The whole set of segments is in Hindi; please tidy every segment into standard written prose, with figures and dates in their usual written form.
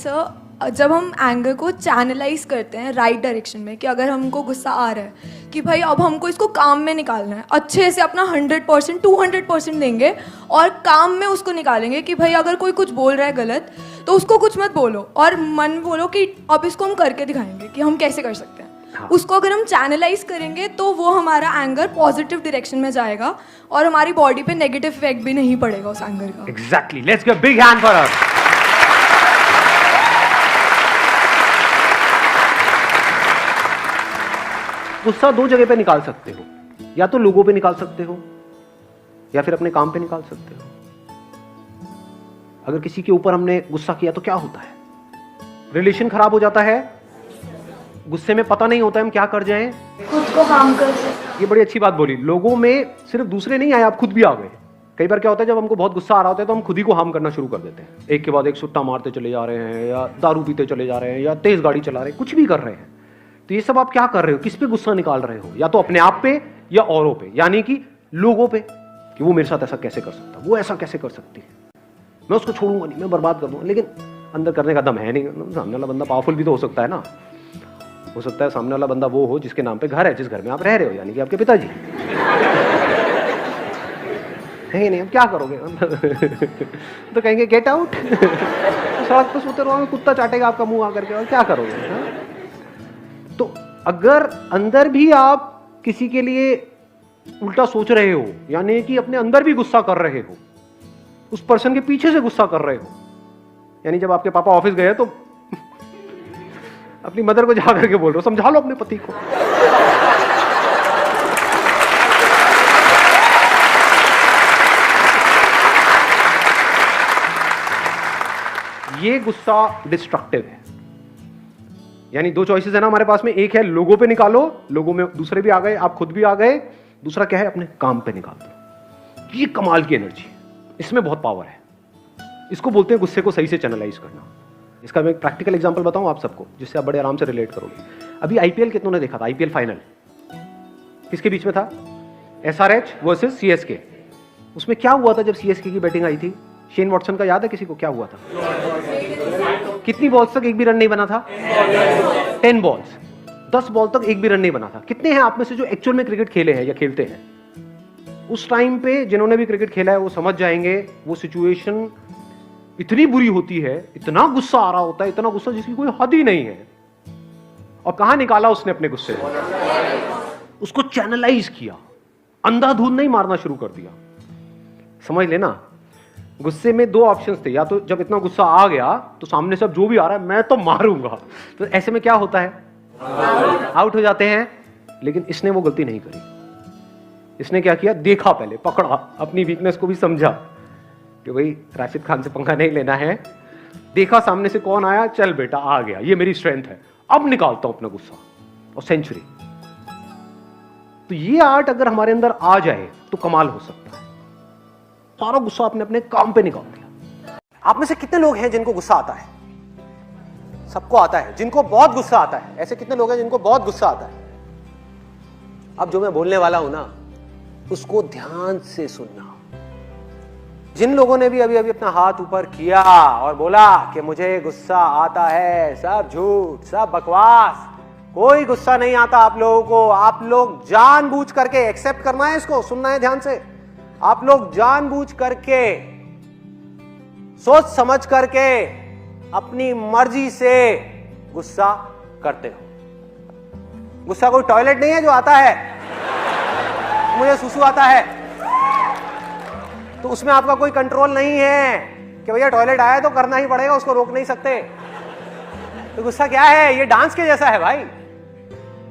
सर जब हम एंगर को चैनलाइज करते हैं राइट डायरेक्शन में, कि अगर हमको गुस्सा आ रहा है कि भाई अब हमको इसको काम में निकालना है, अच्छे से अपना 100% 200% देंगे और काम में उसको निकालेंगे कि भाई अगर कोई कुछ बोल रहा है गलत तो उसको कुछ मत बोलो और मन बोलो कि अब इसको हम करके दिखाएंगे कि हम कैसे कर सकते हैं। हाँ। उसको अगर हम चैनलाइज करेंगे तो वो हमारा एंगर पॉजिटिव डायरेक्शन में जाएगा और हमारी बॉडी पे नेगेटिव इफेक्ट भी नहीं पड़ेगा उस एंगर का। Exactly, let's give big hand for her. गुस्सा दो जगह पे निकाल सकते हो, या तो लोगों पे निकाल सकते हो या फिर अपने काम पे निकाल सकते हो। अगर किसी के ऊपर हमने गुस्सा किया तो क्या होता है? रिलेशन खराब हो जाता है। गुस्से में पता नहीं होता है हम क्या कर जाएं, खुद को हार्म कर सकते। ये बड़ी अच्छी बात बोली। लोगों में सिर्फ दूसरे नहीं आए, आप खुद भी आ गए। कई बार क्या होता है जब हमको बहुत गुस्सा आ रहा होता है तो हम खुद ही को हार्म करना शुरू कर देते हैं। एक के बाद एक सुट्टा मारते चले जा रहे हैं, या दारू पीते चले जा रहे हैं, या तेज गाड़ी चला रहे हैं, कुछ भी कर रहे हैं। तो ये सब आप क्या कर रहे हो? किस पे गुस्सा निकाल रहे हो? या तो अपने आप पे या औरों पे, यानी कि लोगों पे, कि वो मेरे साथ ऐसा कैसे कर सकता, वो ऐसा कैसे कर सकती है, मैं उसको छोड़ूंगा नहीं, मैं बर्बाद कर दूंगा। लेकिन अंदर करने का दम है नहीं। सामने वाला बंदा पावरफुल भी तो हो सकता है ना। हो सकता है सामने वाला बंदा वो हो जिसके नाम पे घर है, जिस घर में आप रह रहे हो, यानी कि आपके पिताजी है नहीं। अब क्या करोगे? तो कहेंगे गेट आउट। सड़क पर सोते रहोगे, कुत्ता चाटेगा आपका मुंह आकर के, और क्या करोगे? हा? तो अगर अंदर भी आप किसी के लिए उल्टा सोच रहे हो, यानी कि अपने अंदर भी गुस्सा कर रहे हो, उस पर्सन के पीछे से गुस्सा कर रहे हो, यानी जब आपके पापा ऑफिस गए तो अपनी मदर को जाकर के बोल रहे हो समझा लो अपने पति को। ये गुस्सा डिस्ट्रक्टिव है। यानी दो चॉइसेस है ना हमारे पास में। एक है लोगों पे निकालो, लोगों में दूसरे भी आ गए, आप खुद भी आ गए। दूसरा क्या है? अपने काम पे निकाल दो। ये कमाल की एनर्जी है, इसमें बहुत पावर है। इसको बोलते हैं गुस्से को सही से चैनलाइज करना। इसका मैं एक प्रैक्टिकल एग्जांपल बताऊं आप सबको, जिससे आप बड़े आराम से रिलेट करोगे। अभी आईपीएल कितनों ने देखा था? आईपीएल फाइनल किसके बीच में था? SRH versus CSK. उसमें क्या हुआ था जब सीएसके की बैटिंग आई थी? शेन वॉटसन का याद है किसी को? क्या हुआ था? कितनी बॉल्स तक एक भी रन नहीं बना था? 10 बॉल्स, 10 बॉल तक एक भी रन नहीं बना था। कितने हैं आप में से जो एक्चुअल में क्रिकेट खेले हैं या खेलते हैं? उस टाइम पे जिन्होंने भी क्रिकेट खेला है वो समझ जाएंगे, वो सिचुएशन इतनी बुरी होती है, इतना गुस्सा आ रहा होता है, इतना गुस्सा जिसकी कोई हद ही नहीं है। और कहां निकाला उसने अपने गुस्से को? उसको चैनलाइज किया, अंधाधुंध नहीं मारना शुरू कर दिया। समझ लेना, गुस्से में दो ऑप्शंस थे। या तो जब इतना गुस्सा आ गया तो सामने से अब जो भी आ रहा है मैं तो मारूंगा, तो ऐसे में क्या होता है? आउट हो जाते हैं। लेकिन इसने वो गलती नहीं करी। इसने क्या किया? देखा, पहले पकड़ा, अपनी वीकनेस को भी समझा कि भाई राशिद खान से पंगा नहीं लेना है। देखा सामने से कौन आया, चल बेटा आ गया, ये मेरी स्ट्रेंथ है, अब निकालता हूं अपना गुस्सा, और सेंचुरी। तो ये आर्ट अगर हमारे अंदर आ जाए तो कमाल हो सकता है। सारा गुस्सा आपने अपने काम पे निकाल दिया। आप में से कितने लोग हैं जिनको गुस्सा आता है? सबको आता है। जिनको बहुत गुस्सा आता है, ऐसे कितने लोग हैं जिनको बहुत गुस्सा आता है? अब जो मैं बोलने वाला हूं ना, उसको ध्यान से सुनना। जिन लोगों ने भी अभी अभी अपना हाथ ऊपर किया और बोला कि मुझे गुस्सा आता है, सब झूठ, सब बकवास, कोई गुस्सा नहीं आता आप लोगों को। आप लोग जानबूझ करके, एक्सेप्ट करना है इसको, सुनना है ध्यान से, आप लोग जानबूझ करके, सोच समझ करके, अपनी मर्जी से गुस्सा करते हो। गुस्सा कोई टॉयलेट नहीं है जो आता है, मुझे सुसु आता है तो उसमें आपका कोई कंट्रोल नहीं है कि भैया टॉयलेट आया तो करना ही पड़ेगा, उसको रोक नहीं सकते। तो गुस्सा क्या है? ये डांस के जैसा है भाई।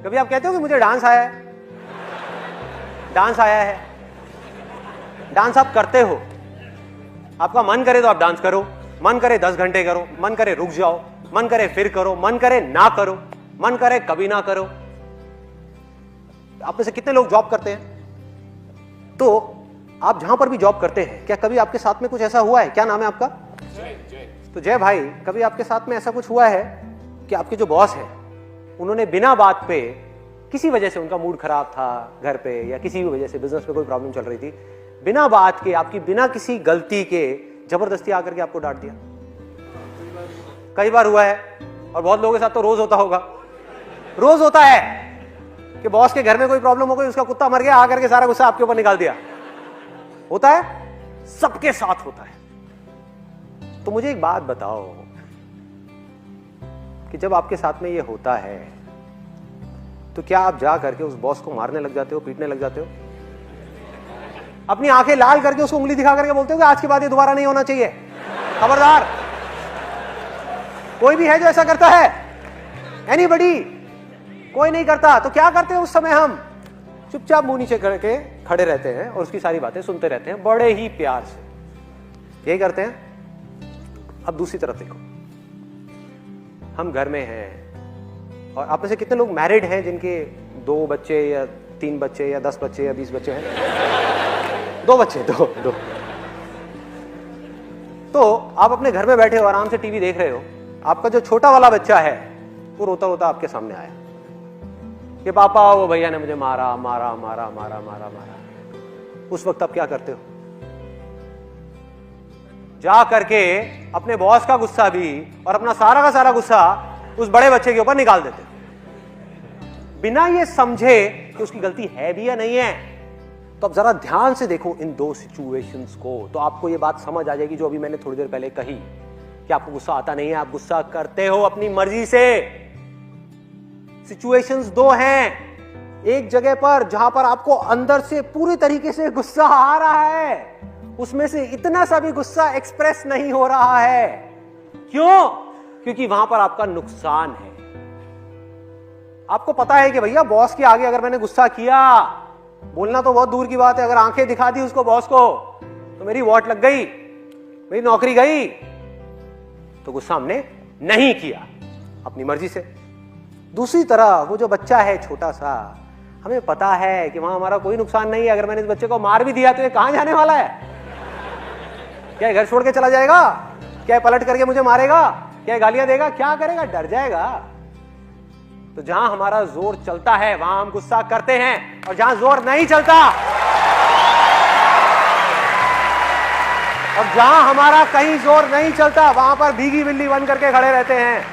कभी आप कहते हो कि मुझे डांस आया है? डांस आया है, डांस आप करते हो। आपका मन करे तो आप डांस करो, मन करे 10 घंटे करो, मन करे रुक जाओ, मन करे फिर करो, मन करे ना करो, मन करे कभी ना करो। आप में से कितने लोग जॉब करते हैं? तो आप जहां पर भी जॉब करते हैं, क्या कभी आपके साथ में कुछ ऐसा हुआ है? क्या नाम है आपका? जय। तो जय भाई, कभी आपके साथ में ऐसा कुछ हुआ है कि आपके जो बॉस है उन्होंने बिना बात पे, किसी वजह से उनका मूड खराब था घर पे, या किसी भी वजह से बिजनेस में कोई प्रॉब्लम चल रही थी, बिना बात के, आपकी बिना किसी गलती के जबरदस्ती आकर के आपको डांट दिया? कई बार हुआ है, और बहुत लोगों के साथ तो रोज होता होगा। रोज होता है कि बॉस के घर में कोई प्रॉब्लम हो गई, उसका कुत्ता मर गया, आकर के सारा गुस्सा आपके ऊपर निकाल दिया। होता है, सबके साथ होता है। तो मुझे एक बात बताओ कि जब आपके साथ में ये होता है तो क्या आप जा करके उस बॉस को मारने लग जाते हो, पीटने लग जाते हो? अपनी आंखें लाल करके उसको उंगली दिखा करके बोलते हो कि आज के बाद ये दोबारा नहीं होना चाहिए, खबरदार? कोई भी है जो ऐसा करता है? एनीबडी? कोई नहीं करता। तो क्या करते हैं उस समय? हम चुपचाप मुंह नीचे करके खड़े रहते हैं और उसकी सारी बातें सुनते रहते हैं बड़े ही प्यार से। यही करते हैं। अब दूसरी तरफ देखो, हम घर में हैं और आप में से कितने लोग मैरिड हैं जिनके 2 बच्चे या 3 बच्चे या 10 बच्चे या 20 बच्चे हैं? 2 बच्चे, दो। तो आप अपने घर में बैठे हो, आराम से टीवी देख रहे हो, आपका जो छोटा वाला बच्चा है वो रोता रोता आपके सामने आया कि पापा वो भैया ने मुझे मारा मारा मारा मारा मारा मारा। उस वक्त आप क्या करते हो? जा करके अपने बॉस का गुस्सा भी और अपना सारा का सारा गुस्सा उस बड़े बच्चे के ऊपर निकाल देते हो, बिना ये समझे कि उसकी गलती है भी या नहीं है। तो अब जरा ध्यान से देखो इन 2 सिचुएशंस को, तो आपको ये बात समझ आ जाएगी जो अभी मैंने थोड़ी देर पहले कही कि आपको गुस्सा आता नहीं है, आप गुस्सा करते हो अपनी मर्जी से। सिचुएशंस 2 हैं। एक जगह पर जहां पर आपको अंदर से पूरी तरीके से गुस्सा आ रहा है, उसमें से इतना सा भी गुस्सा एक्सप्रेस नहीं हो रहा है। क्यों? क्योंकि वहां पर आपका नुकसान है। आपको पता है कि भैया बॉस के आगे अगर मैंने गुस्सा किया, बोलना तो बहुत दूर की बात है, अगर आंखें दिखा दी उसको बॉस को तो मेरी वॉट लग गई, मेरी नौकरी गई। तो गुस्सा हमने नहीं किया अपनी मर्जी से। दूसरी तरफ वो जो बच्चा है छोटा सा, हमें पता है कि वहां हमारा कोई नुकसान नहीं है। अगर मैंने इस बच्चे को मार भी दिया तो ये कहां जाने वाला है? क्या घर छोड़ के चला जाएगा? क्या पलट करके मुझे मारेगा? क्या गालियां देगा? क्या करेगा? डर जाएगा। तो जहां हमारा जोर चलता है वहां हम गुस्सा करते हैं, और जहां जोर नहीं चलता और जहां हमारा कहीं जोर नहीं चलता वहां पर भीगी बिल्ली बन करके खड़े रहते हैं।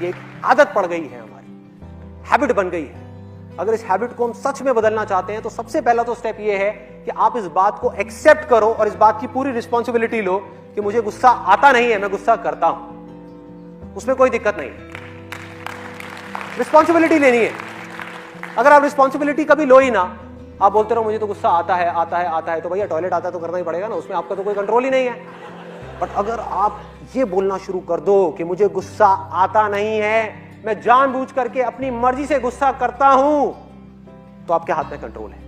ये एक आदत पड़ गई है, हमारी हैबिट बन गई है। अगर इस हैबिट को हम सच में बदलना चाहते हैं तो सबसे पहला तो स्टेप ये है कि आप इस बात को एक्सेप्ट करो और इस बात की पूरी रिस्पॉन्सिबिलिटी लो कि मुझे गुस्सा आता नहीं है, मैं गुस्सा करता हूं, उसमें कोई दिक्कत नहीं है। रिस्पॉन्सिबिलिटी लेनी है। अगर आप रिस्पॉन्सिबिलिटी कभी लो ही ना, आप बोलते रहो मुझे तो गुस्सा आता है आता है आता है, तो भैया टॉयलेट आता है तो करना ही पड़ेगा ना, उसमें आपका तो कोई कंट्रोल ही नहीं है। बट अगर आप ये बोलना शुरू कर दो कि मुझे गुस्सा आता नहीं है, मैं जानबूझ करके अपनी मर्जी से गुस्सा करता हूं, तो आपके हाथ में कंट्रोल है।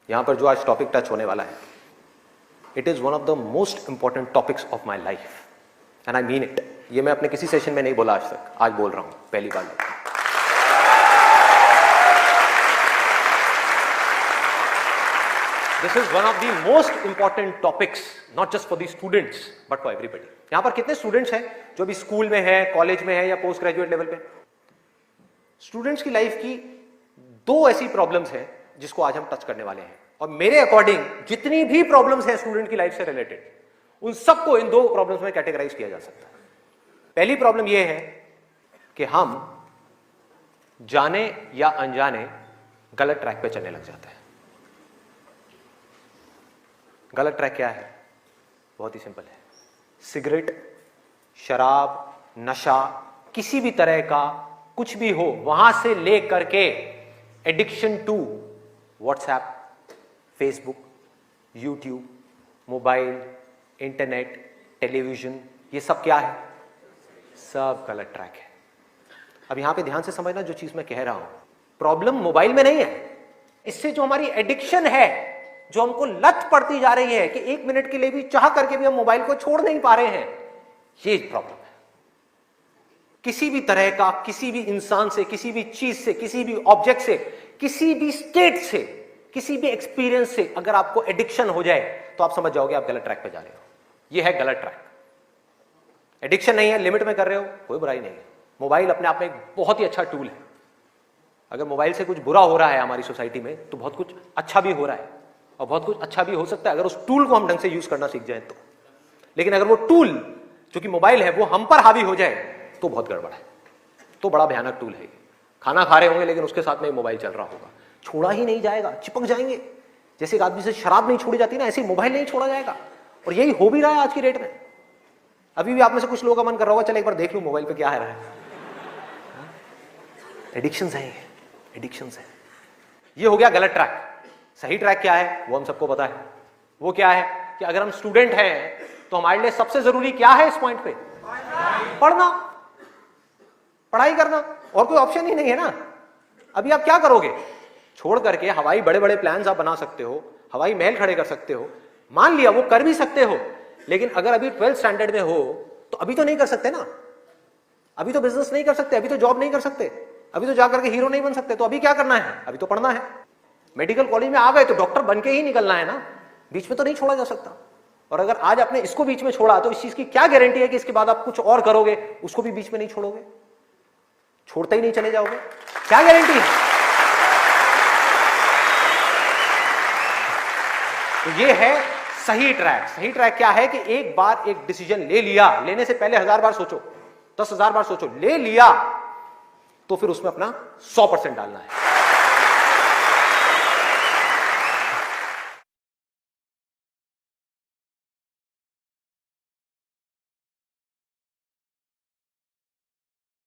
यहां पर जो आज टॉपिक टच होने वाला है, it is one of the most important topics of my life and I mean it. ये मैं अपने किसी सेशन में नहीं बोला आज तक, आज बोल रहा हूं पहली बार। This is one of the most important topics, not just for the students, but for everybody. यहां पर कितने स्टूडेंट्स हैं जो भी स्कूल में है, कॉलेज में है या पोस्ट ग्रेजुएट लेवल पे? स्टूडेंट्स की लाइफ की 2 ऐसी प्रॉब्लम्स हैं जिसको आज हम टच करने वाले हैं, और मेरे अकॉर्डिंग जितनी भी प्रॉब्लम्स हैं स्टूडेंट की लाइफ से रिलेटेड, उन सबको इन 2 प्रॉब्लम्स में कैटेगराइज किया जा सकता है। पहली प्रॉब्लम यह है कि हम जाने या अनजाने गलत ट्रैक पे चलने लग जाते हैं। गलत ट्रैक क्या है? बहुत ही सिंपल है। सिगरेट, शराब, नशा, किसी भी तरह का कुछ भी हो, वहां से ले करके addiction to WhatsApp, Facebook, YouTube, mobile, internet, television, ये सब क्या है? सब गलत ट्रैक है। अब यहां पे ध्यान से समझना जो चीज मैं कह रहा हूं। प्रॉब्लम मोबाइल में नहीं है, इससे जो हमारी एडिक्शन है, जो हमको लत पड़ती जा रही है कि 1 मिनट के लिए भी चाह करके भी हम मोबाइल को छोड़ नहीं पा रहे हैं, ये प्रॉब्लम है। किसी भी तरह का, किसी भी इंसान से, किसी भी चीज से, किसी भी ऑब्जेक्ट से, किसी भी स्टेट से, किसी भी एक्सपीरियंस से अगर आपको एडिक्शन हो जाए तो आप समझ जाओगे आप गलत ट्रैक पे जा रहे हो। ये है गलत ट्रैक। एडिक्शन नहीं है, लिमिट में कर रहे हो, कोई बुराई नहीं है। मोबाइल अपने आप में एक बहुत ही अच्छा टूल है। अगर मोबाइल से कुछ बुरा हो रहा है हमारी सोसाइटी में, तो बहुत कुछ अच्छा भी हो रहा है, और बहुत कुछ अच्छा भी हो सकता है अगर उस टूल को हम ढंग से यूज करना सीख जाए तो। लेकिन अगर वो टूल जो कि मोबाइल है वो हम पर हावी हो जाए तो बहुत गड़बड़ है, तो बड़ा भयानक टूल है। खाना खा रहे होंगे लेकिन उसके साथ में मोबाइल चल रहा होगा, छोड़ा ही नहीं जाएगा, चिपक जाएंगे। जैसे एक आदमी से शराब नहीं छोड़ी जाती ना, ऐसे ही मोबाइल नहीं छोड़ा जाएगा। और यही हो भी रहा है आज की डेट में। अभी भी आप में से कुछ लोगों का मन कर रहा होगा, चल एक बार देख लूं मोबाइल पे क्या है रहा है। एडिक्शंस है, एडिक्शंस है। ये हो गया गलत ट्रैक। सही ट्रैक क्या है वो हम सबको पता है। वो क्या है कि अगर हम स्टूडेंट हैं तो हमारे लिए सबसे जरूरी क्या है इस पॉइंट पे? पढ़ना, पढ़ाई करना, और कोई ऑप्शन ही नहीं है ना। अभी आप क्या करोगे? छोड़ करके हवाई बड़े बड़े प्लान्स आप बना सकते हो, हवाई महल खड़े कर सकते हो, मान लिया वो कर भी सकते हो, लेकिन अगर अभी 12th स्टैंडर्ड में हो तो अभी तो नहीं कर सकते ना। अभी तो बिजनेस नहीं कर सकते, अभी तो जॉब नहीं कर सकते, अभी तो जाकर के हीरो नहीं बन सकते। तो अभी क्या करना है? अभी तो पढ़ना है। मेडिकल कॉलेज में आ गए तो डॉक्टर बन के ही निकलना है ना, बीच में तो नहीं छोड़ा जा सकता। और अगर आज आपने इसको बीच में छोड़ा तो इस चीज की क्या गारंटी है कि इसके बाद आप कुछ और करोगे, उसको भी बीच में नहीं छोड़ोगे, छोड़ते ही नहीं चले जाओगे? क्या गारंटी है? तो ये है सही ट्रैक। सही ट्रैक क्या है कि एक बार एक डिसीजन ले लिया, लेने से पहले 1000 बार सोचो, 10,000 बार सोचो, ले लिया तो फिर उसमें अपना 100% डालना है।